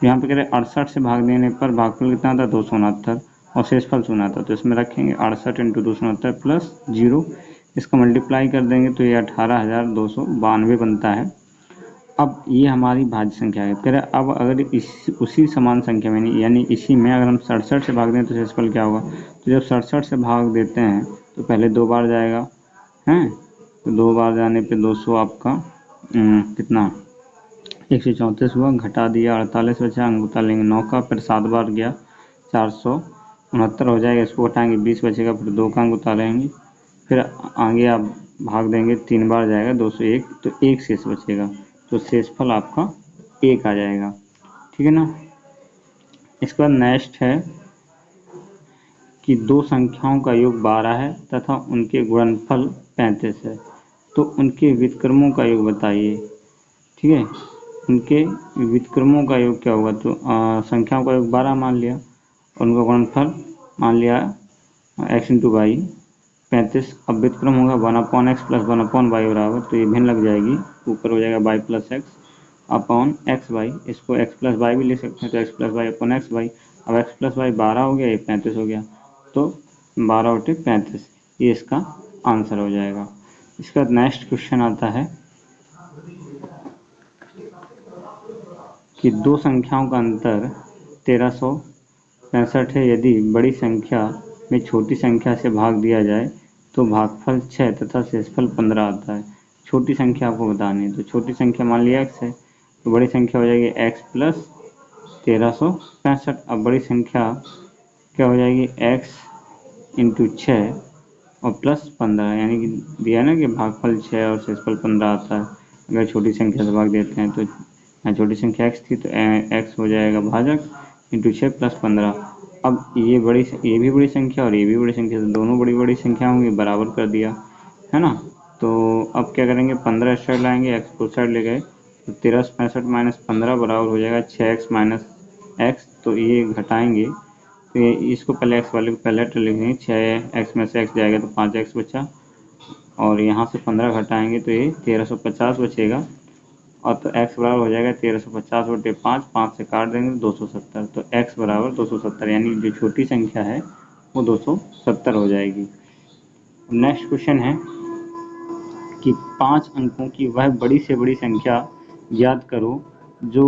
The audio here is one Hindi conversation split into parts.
यहाँ पे कह रहे 68 से भाग देने पर भागफल कितना था 269 और शेषफल चुना था, तो इसमें रखेंगे 68 × 269 प्लस 0, इसका मल्टीप्लाई कर देंगे तो ये 18,292 बनता है। अब ये हमारी भाज्य संख्या है। कह रहे अब अगर उसी समान संख्या में यानी इसी में अगर हम 67 से भाग दें तो शेषफल क्या होगा। तो जब 67 से भाग देते हैं तो पहले 2 बार जाएगा हैं, तो 2 बार जाने पे 200 आपका कितना 134 हुआ, घटा दिया 48 बचा, अंगूठा लेंगे 9 का, फिर 7 बार गया 469 हो जाएगा, इसको घटाएंगे 20 बचेगा, फिर 2 का अंगूठा लेंगे, फिर आगे आप भाग देंगे 3 बार जाएगा 201, तो 1 शेष बचेगा, तो शेषफल आपका 1 आ जाएगा। ठीक है ना। इसके बाद नेक्स्ट है कि दो संख्याओं का योग 12 है तथा उनके गुणनफल 35 है, तो उनके व्युत्क्रमों का योग बताइए। ठीक है, उनके व्युत्क्रमों का योग क्या होगा। तो संख्याओं का योग 12 मान लिया, उनका गुणनफल मान लिया x × y 35। अब व्युत्क्रम होगा 1/x + 1/y बराबर, तो ये भिन्न लग जाएगी, ऊपर हो जाएगा y + x अपॉन xy, इसको x + y भी ले सकते हैं, तो x + y अपॉन xy। अब x + y 12 हो गया, ये 35 हो गया, तो 12 × 35, ये इसका आंसर हो जाएगा। इसका नेक्स्ट क्वेश्चन आता है कि दो संख्याओं का अंतर 1365 है, यदि बड़ी संख्या में छोटी संख्या से भाग दिया जाए तो भागफल 6 तथा शेषफल 15 आता है। छोटी संख्या आपको बतानी है, तो छोटी संख्या मान लिया x है, तो बड़ी संख्या हो जाएगी x + 1365। अब बड़ी संख्या क्या हो जाएगी x × 6 और प्लस 15, यानी कि दिया ना कि भागफल 6 और शेषफल 15 आता है अगर छोटी संख्या से भाग देते हैं। तो यहाँ छोटी संख्या x थी, तो x हो जाएगा भाजक × 6 + 15। अब ये भी बड़ी संख्या और ये भी बड़ी संख्या, तो दोनों बड़ी बड़ी संख्या होंगी, बराबर कर दिया है ना। तो अब क्या करेंगे, 15 इस साइड लाएंगे, x को साइड ले गए, तो 1365 - 15 बराबर हो जाएगा 6x - x, तो ये घटाएंगे, तो ये इसको पहले x वाले को पहले लिखेंगे, 6x में से x जाएगा तो 5x बचा, और यहाँ से 15 घटाएंगे तो ये 1350 बचेगा, और तो x बराबर हो जाएगा 1350/5, 5 से काट देंगे तो 270, तो x बराबर 270, यानी जो छोटी संख्या है वो 270 हो जाएगी। नेक्स्ट क्वेश्चन है कि 5 अंकों की वह बड़ी से बड़ी संख्या ज्ञात करो जो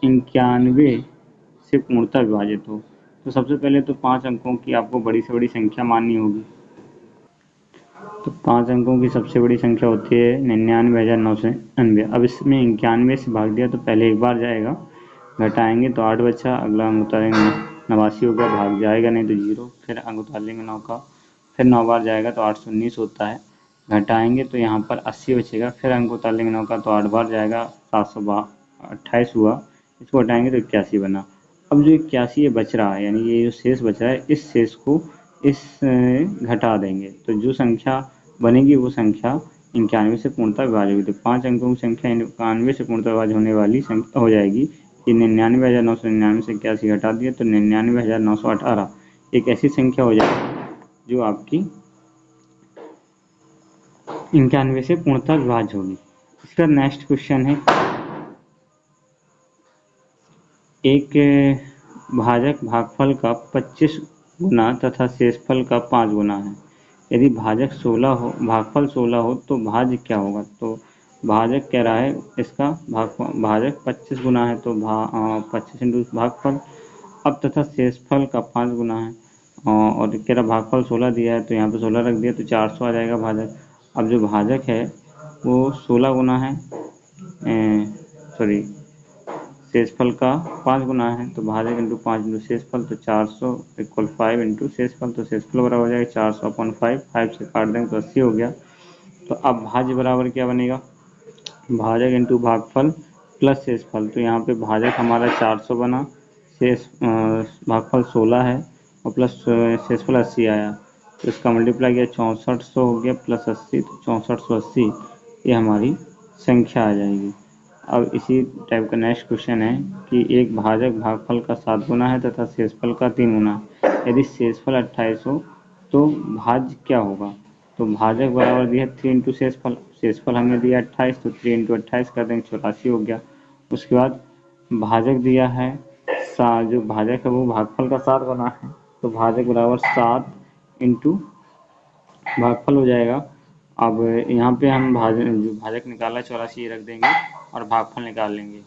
91 से पूर्णतः विभाजित हो। तो सबसे पहले तो 5 अंकों की आपको बड़ी से बड़ी संख्या माननी होगी। तो 5 अंकों की सबसे बड़ी संख्या होती है 99,999। अब इसमें 91 से भाग दिया तो पहले एक बार जाएगा, घटाएंगे तो 8 बचा, अगला अंक उतारेंगे 89 हो गया, भाग जाएगा नहीं तो 0, फिर अंक उतार लेंगे 9 का, फिर 9 बार जाएगा तो 819 होता है, घटाएंगे तो यहाँ पर 80 बचेगा, फिर अंक उतार लेंगे 9 का, तो 8 बार जाएगा 728 हुआ, इसको हटाएंगे तो 81 बना। अब जो 81 ये बच रहा है, यानी ये जो शेष बच रहा है, इस शेष को इस घटा देंगे, तो जो संख्या बनेगी वो संख्या 91 से पूर्णतः विभाज्य होगी। तो 5 अंकों की संख्या 91 से पूर्णतः विभाज्य होने वाली संख्या हो जाएगी कि 99,999 से 81 घटा दिया तो 99,918 एक ऐसी संख्या हो जाएगी जो आपकी 91 से पूर्णतः विभाज्य होगी। इसका नेक्स्ट क्वेश्चन है, एक भाजक भागफल का 25 गुना तथा शेषफल का 5 गुना है। यदि भाजक 16 हो, भागफल 16 हो तो भाज्य क्या होगा। तो भाजक कह रहा है इसका भाजक 25 गुना है, तो 25 × भागफल। अब तथा शेषफल का 5 गुना है, और कह रहा भागफल 16 दिया है, तो यहाँ पे 16 रख दिया तो 400 आ जाएगा भाजक। अब जो भाजक है वो 16 गुना है, सॉरी शेषफल का 5 गुना है, तो भाजक × 5 × शेषफल, तो 400 = 5 × शेषफल, तो शेषफल बराबर हो जाएगा 400/5, 5 से काट देंगे तो 80 हो गया। तो अब भाज्य बराबर क्या बनेगा, भाजक × भागफल प्लस शेषफल, तो यहाँ पे भाजक हमारा 400 बना, भागफल 16 है और प्लस शेषफल 80 आया, तो इसका मल्टीप्लाई किया 6400 हो गया प्लस 80, तो 6480 ये हमारी संख्या आ जाएगी। अब इसी टाइप का नेक्स्ट क्वेश्चन है कि एक भाजक भागफल का 7 गुना है तथा शेषफल का 3 गुना है। यदि शेषफल 28 हो तो भाज्य क्या होगा। तो भाजक बराबर दिया 3 × शेषफल, शेषफल हमें दिया 28, तो 3 × 28 कर देंगे 84 हो गया। उसके बाद भाजक दिया है, जो भाजक है वो भागफल का 7 गुना है, तो भाजक बराबर 7 इंटू भागफल हो जाएगा। अब यहाँ पे हम जो भाजक निकाला 84 रख देंगे और भागफल निकाल लेंगे,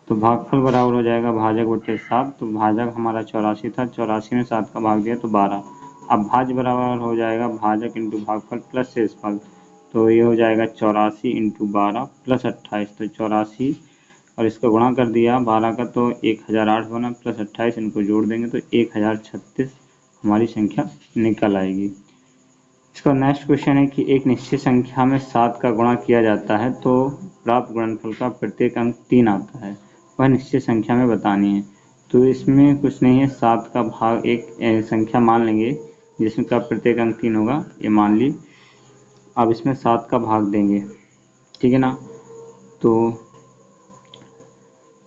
तो भागफल बराबर हो जाएगा भाजक बटे 7। तो भाजक हमारा 84 था, 84 में 7 का भाग दिया तो 12। अब भाज्य बराबर हो जाएगा भाजक इंटू भागफल प्लस शेषफल, तो ये हो जाएगा 84 इंटू 12 प्लस 28, तो 84 और इसका गुणा कर दिया 12 का तो 1008 बना, प्लस 28 इनको जोड़ देंगे तो 1036 हमारी संख्या निकल आएगी। इसका नेक्स्ट क्वेश्चन है कि एक निश्चित संख्या में 7 का गुणा किया जाता है तो प्राप्त गुणनफल का प्रत्येक अंक 3 आता है, वह निश्चित संख्या में बतानी है। तो इसमें कुछ नहीं है, 7 का भाग एक संख्या मान लेंगे जिसमें का प्रत्येक अंक 3 होगा, ये मान ली। अब इसमें 7 का भाग देंगे, ठीक है ना, तो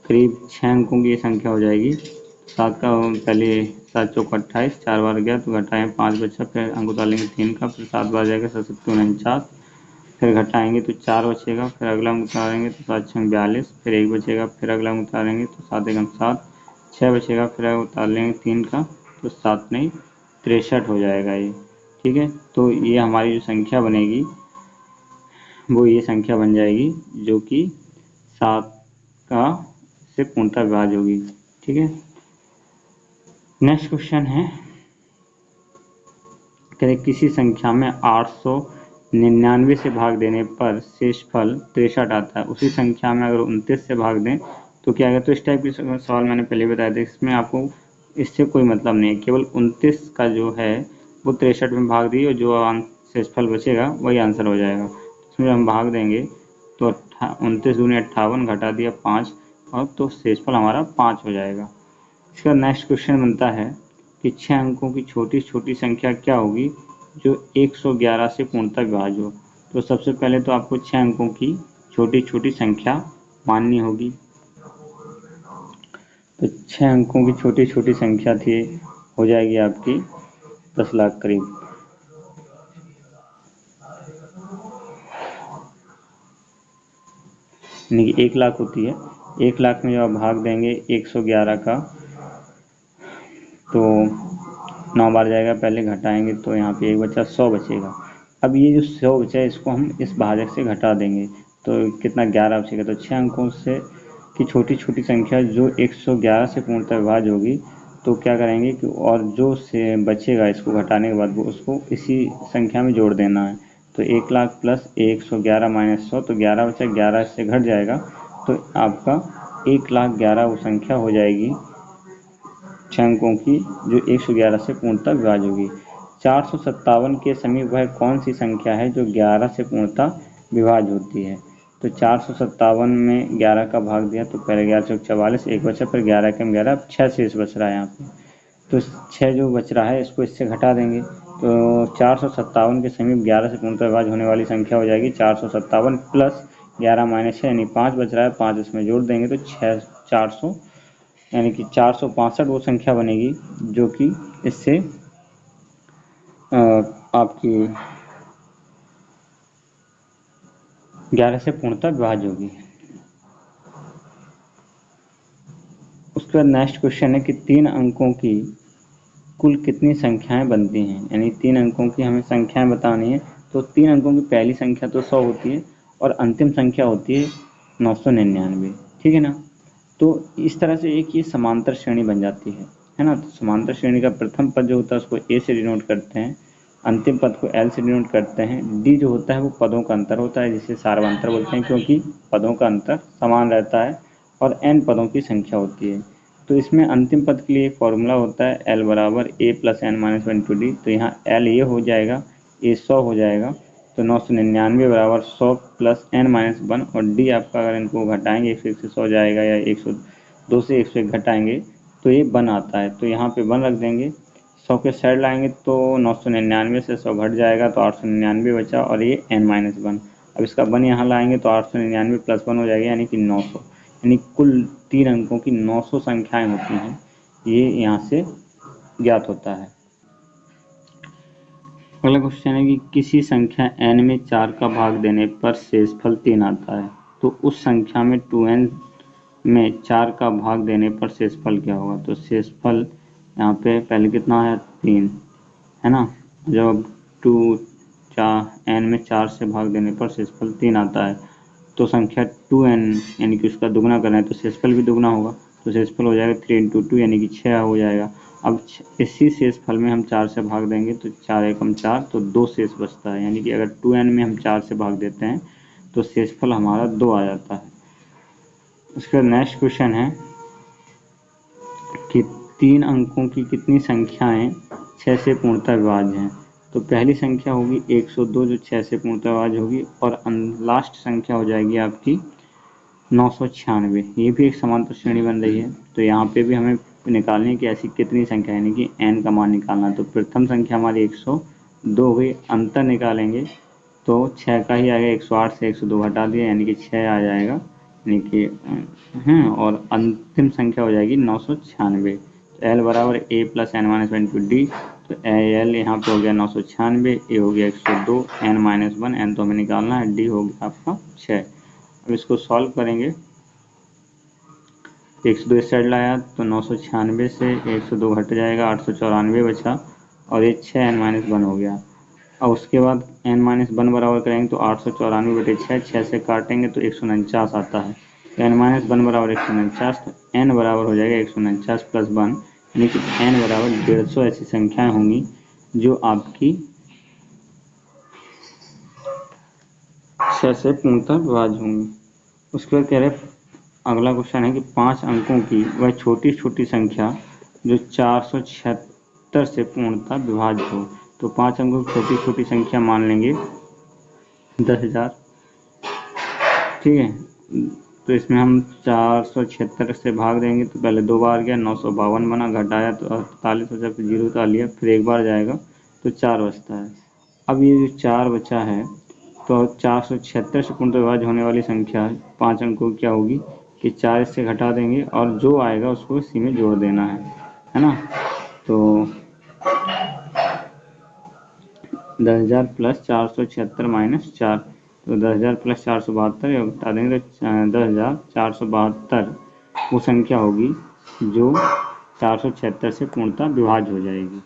करीब 6 अंकों की ये संख्या हो जाएगी। 7 का पहले 7 चौक 28, 4 बार गया तो घटाएं 5 बचा, फिर अंक उतारेंगे 3 का, फिर 7 बार जाएगा 7 7 49, फिर घटाएंगे तो 4 बचेगा, फिर अगला अंक उतारेंगे तो 7 6 42, फिर 1 बचेगा, फिर अगला अंक उतारेंगे तो 7 1 7, 6 बचेगा, फिर उतार लेंगे 3 का तो 7 नहीं 63 हो जाएगा ये, ठीक है। तो ये हमारी जो संख्या बनेगी वो ये संख्या बन जाएगी जो कि 7 का से पूर्णतः विभाज्य होगी, ठीक है। नेक्स्ट क्वेश्चन है कि किसी संख्या में 899 से भाग देने पर शेषफल 63 आता है, उसी संख्या में अगर 29 से भाग दें तो क्या आएगा। तो इस टाइप के सवाल मैंने पहले बताया था, इसमें आपको इससे कोई मतलब नहीं है, केवल 29 का जो है वो 63 में भाग दिए और जो शेषफल बचेगा वही आंसर हो जाएगा। इसमें हम भाग देंगे तो 29 दूनी 58, घटा दिया 5 और तो शेषफल हमारा 5 हो जाएगा। इसका नेक्स्ट क्वेश्चन बनता है कि 6 अंकों की छोटी छोटी संख्या क्या होगी जो 111 से पूर्णतः विभाज्य हो। तो सबसे पहले तो आपको 6 अंकों की छोटी छोटी संख्या माननी होगी। तो 6 अंकों की छोटी छोटी संख्या थी हो जाएगी आपकी 10 लाख करीब। यानी कि 1 लाख होती है, 1 लाख में जब आप भाग देंगे 111 का तो 9 बार जाएगा, पहले घटाएंगे तो यहाँ पे 1 बचा, 100 बचेगा। अब ये जो 100 बचा है इसको हम इस भाजक से घटा देंगे तो कितना 11 बचेगा। तो 6 अंकों से की छोटी छोटी संख्या जो 111 से पूर्णतः विभाज्य होगी, तो क्या करेंगे कि और जो से बचेगा इसको घटाने के बाद वो उसको इसी संख्या में जोड़ देना है। तो 1 लाख प्लस 111 माइनस 100, तो 11 बचा, 11 इससे घट जाएगा तो आपका 1,11,000 वो संख्या हो जाएगी 6 अंकों की जो 111 से पूर्णतः विभाज्य होगी। 457 के समीप वह कौन सी संख्या है जो 11 से पूर्णतः विभाज्य होती है। तो 457 में 11 का भाग दिया तो पहले 11 चौक 44, 1 बचा, फिर 11 कम 11, 6 शेष बच रहा है यहाँ पे। तो 6 जो बच रहा है इसको इससे घटा देंगे तो 457 के समीप 11 से पूर्णतः विभाज्य होने वाली संख्या हो जाएगी 457 प्लस 11 माइनस 6 यानी 5 बच रहा है, 5 इसमें जोड़ देंगे तो 6 400 यानी कि 465 वो संख्या बनेगी जो कि इससे आपकी 11 से पूर्णतः विभाज्य होगी। उसके बाद नेक्स्ट क्वेश्चन है कि 3 अंकों की कुल कितनी संख्याएं बनती हैं। यानी 3 अंकों की हमें संख्याएं बतानी है। तो 3 अंकों की पहली संख्या तो 100 होती है और अंतिम संख्या होती है 999, ठीक है ना। तो इस तरह से एक ये समांतर श्रेणी बन जाती है ना। तो समांतर श्रेणी का प्रथम पद जो होता है उसको ए से डिनोट करते हैं, अंतिम पद को एल से डिनोट करते हैं, डी जो होता है वो पदों का अंतर होता है जिसे सार्वंतर बोलते हैं क्योंकि पदों का अंतर समान रहता है, और एन पदों की संख्या होती है। तो इसमें अंतिम पद के लिए फॉर्मूला होता है एल बराबर a plus n minus 1 to d. तो यहाँ एल ये हो जाएगा, ए 100 हो जाएगा, तो 999 बराबर 100 प्लस एन माइनस 1, और डी आपका अगर इनको घटाएंगे 101 से 100 जाएगा या 102 से 101 घटाएंगे तो ये 1 आता है। तो यहाँ पे 1 रख देंगे, 100 के साइड लाएंगे तो 999 से 100 घट जाएगा तो 899 बचा, और ये एन माइनस 1। अब इसका 1 यहाँ लाएंगे तो 899 प्लस 1 हो जाएगा यानी कि 900। यानी कुल 3 अंकों की 900 संख्याएं होती हैं, ये यहाँ से ज्ञात होता है। अगला क्वेश्चन है कि किसी संख्या n में 4 का भाग देने पर शेषफल 3 आता है, तो उस संख्या में 2n में 4 का भाग देने पर शेषफल क्या होगा। तो शेषफल यहाँ पे पहले कितना है 3 है ना, जब 2 4 n में 4 से भाग देने पर शेषफल 3 आता है तो संख्या 2n यानी कि उसका दुगना करना है तो शेषफल भी दुगना होगा, तो शेषफल हो जाएगा 3 × 2 यानी कि 6 हो जाएगा। अब इसी शेषफल में हम 4 से भाग देंगे तो 4 एकम 4 तो 2 शेष बचता है, यानी कि अगर 2n में हम 4 से भाग देते हैं तो शेषफल हमारा 2 आ जाता है। उसका नेक्स्ट क्वेश्चन है कि 3 अंकों की कितनी संख्याएं 6 से पूर्णतः विभाज्य हैं। तो पहली संख्या होगी 102 जो 6 से पूर्णतः विभाज्य होगी, और लास्ट संख्या हो जाएगी आपकी 996। ये भी एक समांतर श्रेणी बन रही है, तो यहाँ पे भी हमें निकालनी है कि ऐसी कितनी संख्या यानी कि n का मान निकालना। तो प्रथम संख्या हमारी 102 हुई, अंतर निकालेंगे तो 6 का ही आएगा, 108 से 102 हटा दिया यानी कि 6 आ जाएगा, यानी कि और अंतिम संख्या हो जाएगी 996। तो l बराबर a + n-1 तो l यहाँ पे हो गया 996, a हो गया 102, n-1 n तो हमें निकालना है, d हो गया आपका 6। अब इसको सॉल्व करेंगे, 102 इस साइड लाया तो 996 से 102 घट जाएगा, 894 बचा, और ये 6 n-1 हो गया। अब उसके बाद n-1 बराबर करेंगे तो 894 बटे 6 से काटेंगे तो 149 आता है, तो n-1 बराबर 149, तो n बराबर हो जाएगा 149 + 1 यानी कि n बराबर 150 ऐसी संख्याएं होंगी जो आपकी 6 से पूर्णतः विभाज्य होंगी। उसके बाद कह रहे अगला क्वेश्चन है कि 5 अंकों की वह छोटी छोटी संख्या जो 476 से पूर्णतः विभाज्य हो। तो 5 अंकों की छोटी छोटी संख्या मान लेंगे 10,000, ठीक है। तो इसमें हम 476 से भाग देंगे तो पहले 2 बार गया 952 बना, घटाया तो 48 बचा, फिर 0 उतार लिया, फिर एक बार जाएगा तो 4 बचता है। अब ये जो 4 बचा है तो 476 से पूर्णतः विभाज्य होने वाली संख्या 5 अंकों की क्या होगी कि 4 इससे घटा देंगे और जो आएगा उसको इसी में जोड़ देना है ना। तो 10,000 + 476 - 4, तो 10,000 + 472 घटा देंगे तो 10,472 वो संख्या होगी जो 476 से पूर्णतः विभाज्य हो जाएगी।